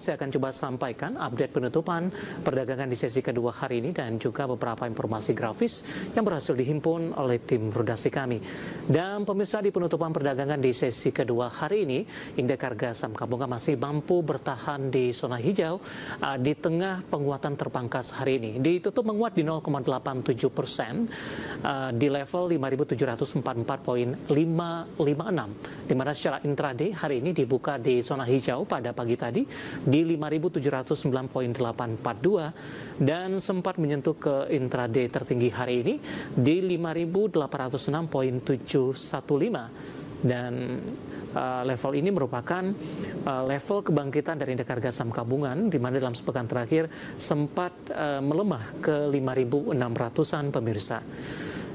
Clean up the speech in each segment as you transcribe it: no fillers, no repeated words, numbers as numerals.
saya akan coba sampaikan update penutupan perdagangan di sesi kedua hari ini dan juga beberapa informasi grafis yang berhasil dihimpun oleh tim redaksi kami. Dan pemirsa, di penutupan perdagangan di sesi kedua hari ini, indeks harga saham gabungan masih mampu bertahan di zona hijau di tengah penguatan terpangkas hari ini. Ditutup menguat di 0,87% di level 5.744,556, di mana secara intraday hari ini dibuka di zona hijau pada pagi tadi di 5.709,842 dan sempat menyentuh ke intraday tertinggi hari ini di 5.806,715 dan level ini merupakan level kebangkitan dari indeks harga saham gabungan di mana dalam sepekan terakhir sempat melemah ke 5.600-an pemirsa.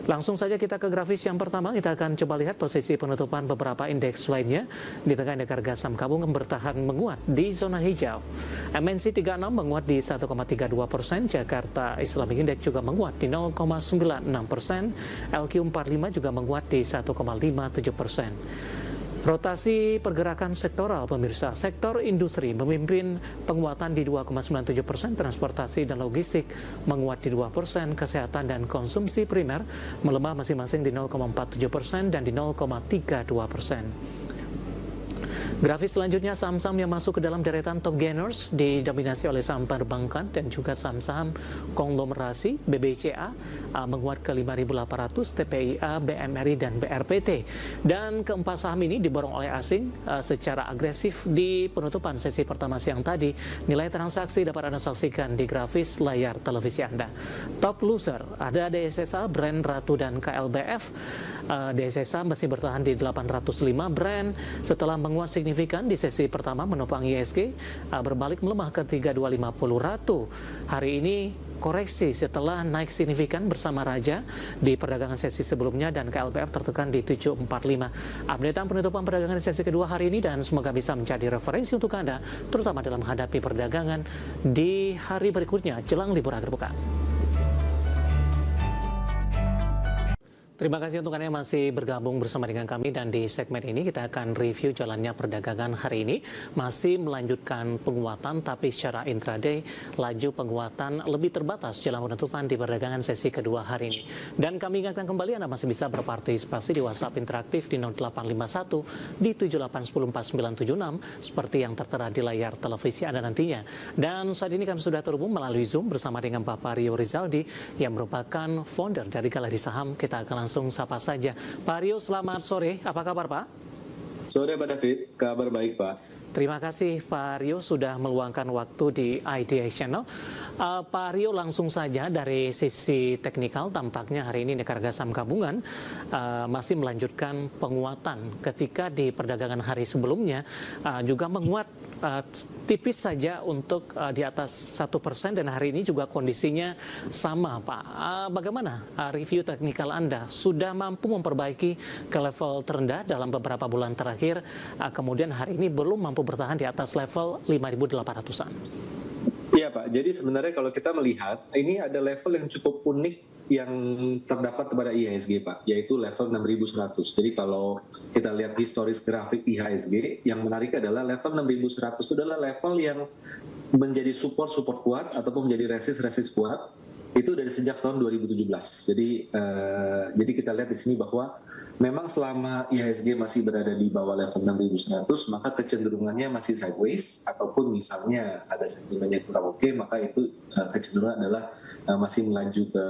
Langsung saja kita ke grafis yang pertama, kita akan coba lihat posisi penutupan beberapa indeks lainnya. Di tengah indeks harga saham gabungan bertahan menguat di zona hijau. MNC 36 menguat di 1,32%, Jakarta Islamic Index juga menguat di 0,96%, LQ45 juga menguat di 1,57%. Rotasi pergerakan sektoral pemirsa, sektor industri memimpin penguatan di 2,97%, transportasi dan logistik menguat di 2%, kesehatan dan konsumsi primer melemah masing-masing di 0,47% dan di 0,32%. Grafis selanjutnya, saham-saham yang masuk ke dalam deretan top gainers didominasi oleh saham perbankan dan juga saham-saham konglomerasi. BBCA menguat ke 5.800, TPIA, BMRI, dan BRPT. Dan keempat saham ini diborong oleh asing secara agresif di penutupan sesi pertama siang tadi. Nilai transaksi dapat Anda saksikan di grafis layar televisi Anda. Top loser ada DSSA, Brand, Ratu, dan KLBF. DSSA masih bertahan di 805 Brand setelah menguat signifikan di sesi pertama menopang IHSG, berbalik melemah ke 3250 Ratu. Hari ini koreksi setelah naik signifikan bersama Raja di perdagangan sesi sebelumnya dan KLBF tertekan di 745. Updatean penutupan perdagangan di sesi kedua hari ini dan semoga bisa menjadi referensi untuk Anda terutama dalam menghadapi perdagangan di hari berikutnya jelang libur akhir pekan. Terima kasih untuk Anda yang masih bergabung bersama dengan kami dan di segmen ini kita akan review jalannya perdagangan hari ini. Masih melanjutkan penguatan tapi secara intraday laju penguatan lebih terbatas jelang penutupan di perdagangan sesi kedua hari ini. Dan kami ingatkan kembali Anda masih bisa berpartisipasi di WhatsApp interaktif di 0851 di 78104976 seperti yang tertera di layar televisi Anda nantinya. Dan saat ini kami sudah terhubung melalui Zoom bersama dengan Bapak Rio Rizaldi yang merupakan founder dari Galeri Saham. Kita akan langsung sapa saja. Pak Rio, selamat sore. Apa kabar, Pak? Sore, Pak David. Kabar baik, Pak. Terima kasih, Pak Rio, sudah meluangkan waktu di IDA Channel. Pak Rio, langsung saja dari sisi teknikal, tampaknya hari ini indeks harga saham gabungan masih melanjutkan penguatan ketika di perdagangan hari sebelumnya juga menguat tipis saja untuk di atas 1% dan hari ini juga kondisinya sama, Pak. Bagaimana review teknikal Anda? Sudah mampu memperbaiki ke level terendah dalam beberapa bulan terakhir, kemudian hari ini belum mampu bertahan di atas level 5.800-an. Iya, Pak. Jadi sebenarnya kalau kita melihat, ini ada level yang cukup unik yang terdapat pada IHSG, Pak, yaitu level 6.100. Jadi kalau kita lihat historis grafik IHSG, yang menarik adalah level 6.100 itu adalah level yang menjadi support kuat ataupun menjadi resist kuat itu dari sejak tahun 2017. Jadi kita lihat di sini bahwa memang selama IHSG masih berada di bawah level 6.100, maka kecenderungannya masih sideways, ataupun misalnya ada sentimen yang kurang oke, maka itu kecenderungan adalah masih melaju ke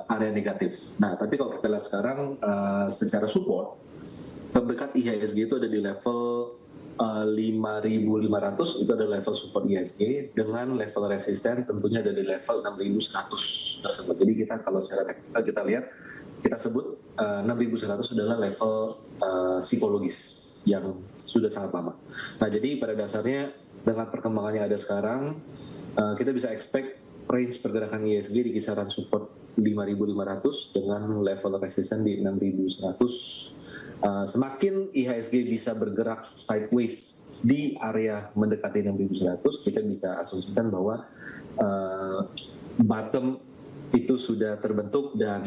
area negatif. Nah, tapi kalau kita lihat sekarang secara support, terdekat IHSG itu ada di level 5.500, itu ada level support IHSG, dengan level resisten tentunya ada di level 6.100 tersebut. Jadi kita kalau secara teknikal kita lihat, kita sebut 6.100 adalah level psikologis yang sudah sangat lama. Nah, jadi pada dasarnya dengan perkembangan yang ada sekarang, kita bisa expect range pergerakan IHSG di kisaran support 5.500 dengan level resisten di 6.100. Semakin IHSG bisa bergerak sideways di area mendekati 6.100, kita bisa asumsikan bahwa bottom itu sudah terbentuk dan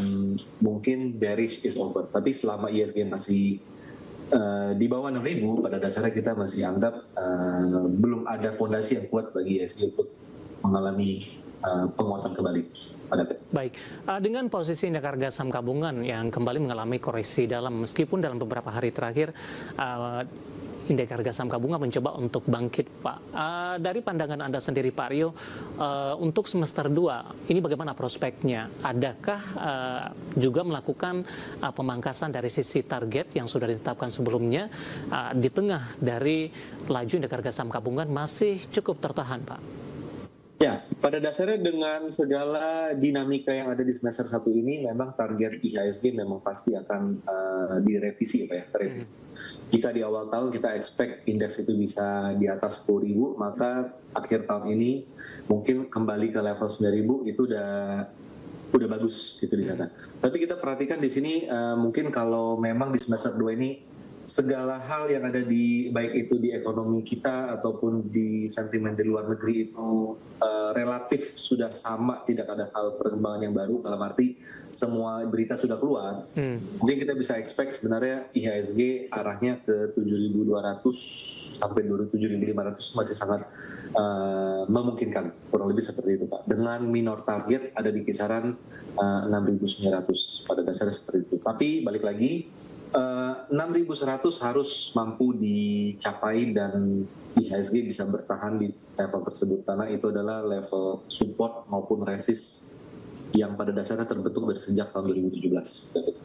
mungkin bearish is over. Tapi selama IHSG masih di bawah 6.000 pada dasarnya kita masih anggap belum ada fondasi yang kuat bagi IHSG untuk mengalami penguatan kembali. Baik, dengan posisi indeks harga saham gabungan yang kembali mengalami koreksi dalam, meskipun dalam beberapa hari terakhir indeks harga saham gabungan mencoba untuk bangkit, Pak. Dari pandangan Anda sendiri, Pak Rio, untuk semester 2, ini bagaimana prospeknya? Adakah juga melakukan pemangkasan dari sisi target yang sudah ditetapkan sebelumnya, di tengah dari laju indeks harga saham gabungan masih cukup tertahan, Pak? Ya, pada dasarnya dengan segala dinamika yang ada di semester 1 ini, memang target IHSG memang pasti akan direvisi, Pak ya, terevisi. Jika di awal tahun kita expect indeks itu bisa di atas 10.000, maka akhir tahun ini mungkin kembali ke level 9.000 itu udah bagus gitu di sana. Tapi kita perhatikan di sini mungkin kalau memang di semester 2 ini segala hal yang ada di baik itu di ekonomi kita ataupun di sentimen di luar negeri itu relatif sudah sama, tidak ada hal perkembangan yang baru, dalam arti semua berita sudah keluar. Mungkin kita bisa expect sebenarnya IHSG arahnya ke 7.200 sampai 7.500 masih sangat memungkinkan, kurang lebih seperti itu, Pak. Dengan minor target ada di kisaran 6.900 pada dasarnya seperti itu. Tapi balik lagi, 6.100 harus mampu dicapai dan IHSG bisa bertahan di level tersebut, karena itu adalah level support maupun resist yang pada dasarnya terbentuk dari sejak tahun 2017.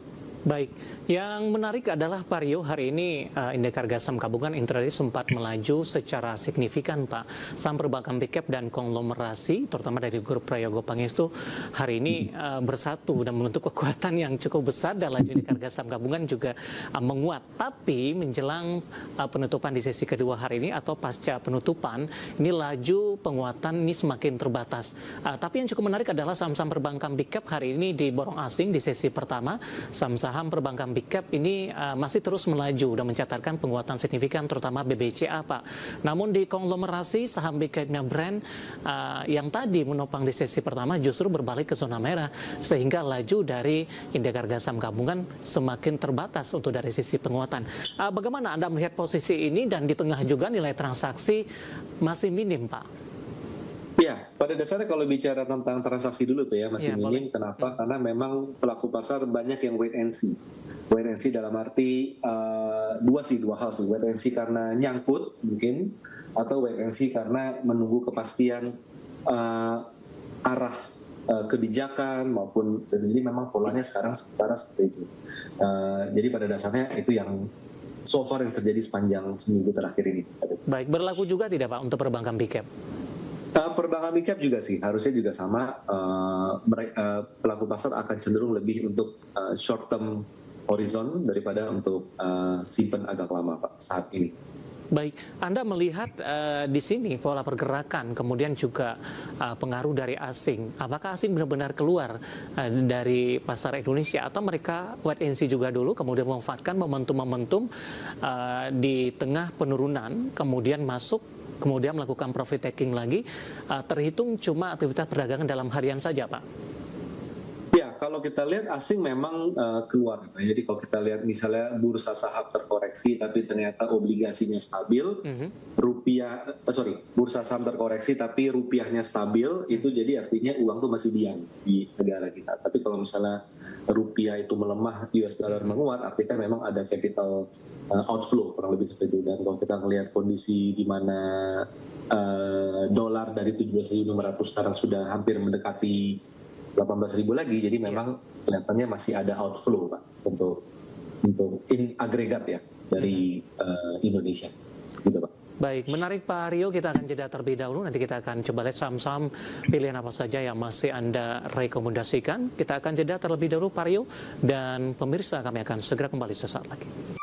Baik, yang menarik adalah Pak Rio, hari ini indeks harga saham gabungan intraday sempat melaju secara signifikan, Pak. Saham perbankan big cap dan konglomerasi, terutama dari grup Prayogo Pangestu, hari ini bersatu dan membentuk kekuatan yang cukup besar, dan laju indeks harga saham gabungan juga menguat. Tapi menjelang penutupan di sesi kedua hari ini atau pasca penutupan, ini laju penguatan ini semakin terbatas. Tapi yang cukup menarik adalah saham-saham perbankan big cap hari ini diborong asing di sesi pertama. Saham perbankan big cap ini masih terus melaju dan mencatatkan penguatan signifikan, terutama BBCA, Pak. Namun di konglomerasi saham big capnya Brand yang tadi menopang di sesi pertama justru berbalik ke zona merah, sehingga laju dari indeks harga saham gabungan semakin terbatas untuk dari sisi penguatan. Bagaimana Anda melihat posisi ini, dan di tengah juga nilai transaksi masih minim, Pak? Ya, pada dasarnya kalau bicara tentang transaksi dulu tuh ya, masih minim. Kenapa? Karena memang pelaku pasar banyak yang wait and see. Wait and see dalam arti dua hal sih. Wait and see karena nyangkut mungkin, atau wait and see karena menunggu kepastian arah kebijakan maupun, jadi memang polanya sekarang seperti itu. Jadi pada dasarnya itu yang so far yang terjadi sepanjang seminggu terakhir ini. Baik, berlaku juga tidak, Pak, untuk perbankan big cap? Perbankan big cap juga sih, harusnya juga sama. Pelaku pasar akan cenderung lebih untuk short term horizon daripada untuk simpan agak lama, Pak, saat ini. Baik, Anda melihat di sini pola pergerakan, kemudian juga pengaruh dari asing. Apakah asing benar-benar keluar dari pasar Indonesia, atau mereka wait and see juga dulu, kemudian memanfaatkan momentum-momentum di tengah penurunan, kemudian masuk, kemudian melakukan profit taking lagi, terhitung cuma aktivitas perdagangan dalam harian saja, Pak? Ya, kalau kita lihat asing memang keluar. Jadi kalau kita lihat misalnya bursa saham terkoreksi tapi ternyata obligasinya stabil, bursa saham terkoreksi tapi rupiahnya stabil, itu jadi artinya uang tuh masih diam di negara kita. Tapi kalau misalnya rupiah itu melemah, US dollar menguat, artinya memang ada capital outflow, kurang lebih seperti itu. Dan kalau kita melihat kondisi di mana dolar dari 17.500 sekarang sudah hampir mendekati 18.000 lagi, jadi memang kelihatannya masih ada outflow, Pak, untuk agregat ya dari Indonesia, gitu, Pak. Baik, menarik Pak Rio, kita akan jeda terlebih dahulu, nanti kita akan coba lihat saham-saham pilihan apa saja yang masih Anda rekomendasikan. Kita akan jeda terlebih dahulu Pak Rio, dan pemirsa kami akan segera kembali sesaat lagi.